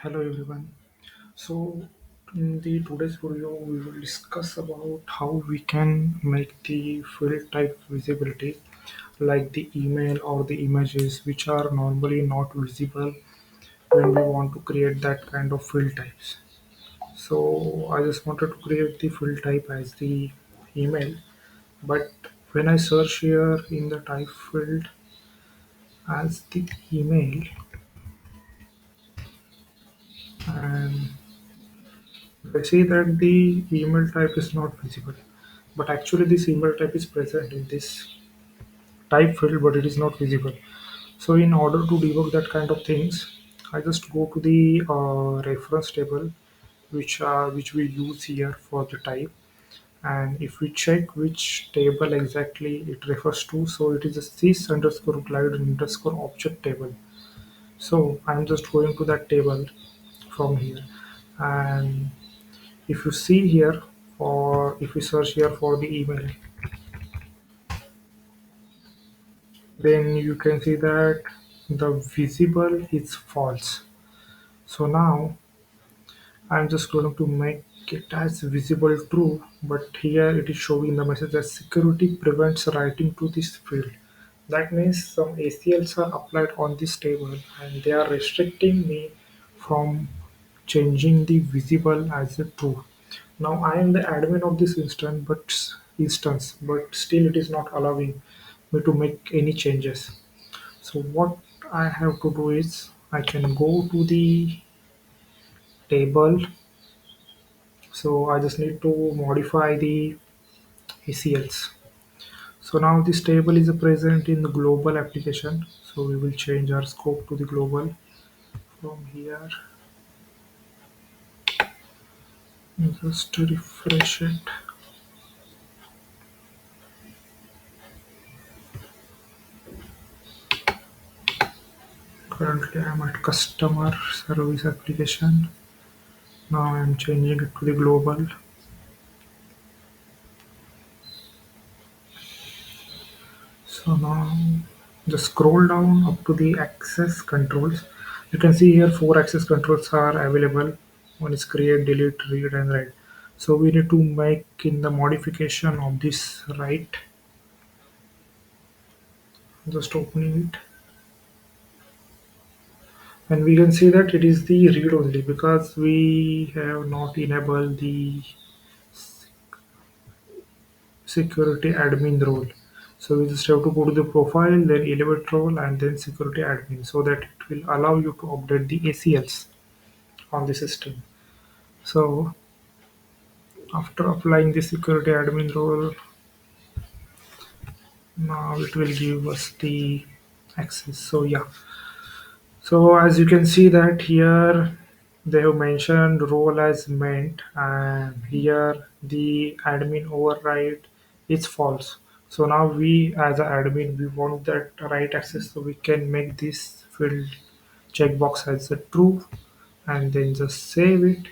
Hello everyone. So in the today's video we will discuss about how we can make the field type visibility like the email or the images which are normally not visible when we want to create that kind of field types. So I just wanted to create the field type as the email, but when I search here in the type field as the email, and I see that the email type is not visible, but actually this email type is present in this type field, but it is not visible. So in order to debug that kind of things, I just go to the reference table, which we use here for the type, and if we check which table exactly it refers to, so it is a sys underscore glide underscore object table. So I'm just going to that table from here, and if you see here, or if we search here for the email, then you can see that the visible is false. So now I'm just going to make it as visible true, but here it is showing the message that security prevents writing to this field. That means some ACLs are applied on this table and they are restricting me from changing the visible as a true. Now I am the admin of this instance, but still it is not allowing me to make any changes. So what I have to do is I can go to the table. So I just need to modify the ACLs. So now this table is present in the global application. So we will change our scope to the global from here. Just to refresh it. Currently I'm at customer service application. Now I'm changing it to the global. So now just scroll down up to the access controls. You can see here four access controls are available. One is create, delete, read and write. So we need to make in the modification of this write. Just opening it. And we can see that it is the read only because we have not enabled the security admin role. So we just have to go to the profile, then elevate role, and then security admin, so that it will allow you to update the ACLs on the system. So after applying the security admin role, now it will give us the access. So yeah, so as you can see that here they have mentioned role as meant, and here the admin override is false. So now we as an admin we want that right access, so we can make this field checkbox as a true and then just save it.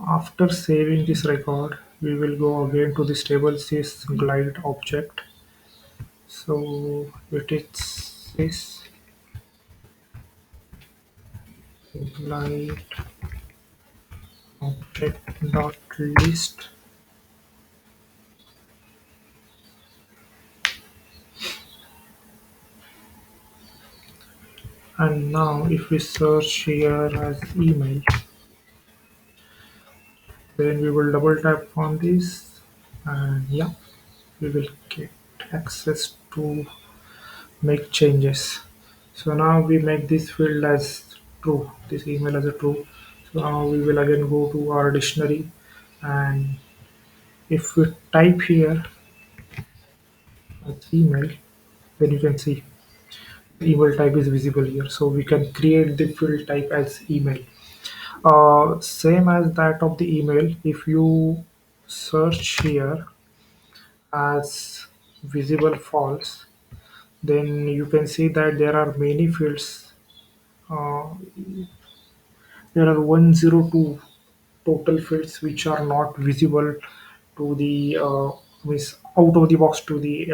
After saving this record, we will go again to this table sys glide object. So it is sys glide object dot list, and now if we search here as email, then we will double tap on this, and yeah, we will get access to make changes. So now we make this field as true, this email as a true. So now we will again go to our dictionary, and if we type here as email, then you can see the email type is visible here. So we can create the field type as email. Same as that of the email, if you search here as visible false, then you can see that there are many fields. Uh, there are 102 total fields which are not visible to the means out of the box to the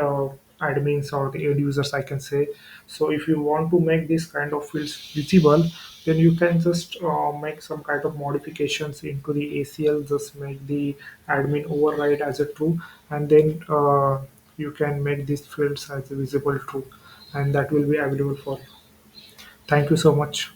admins or the end users, I can say. So if you want to make this kind of fields visible, then you can just make some kind of modifications into the ACL, just make the admin override as a true, and then you can make these fields as a visible true, and that will be available for you. Thank you so much.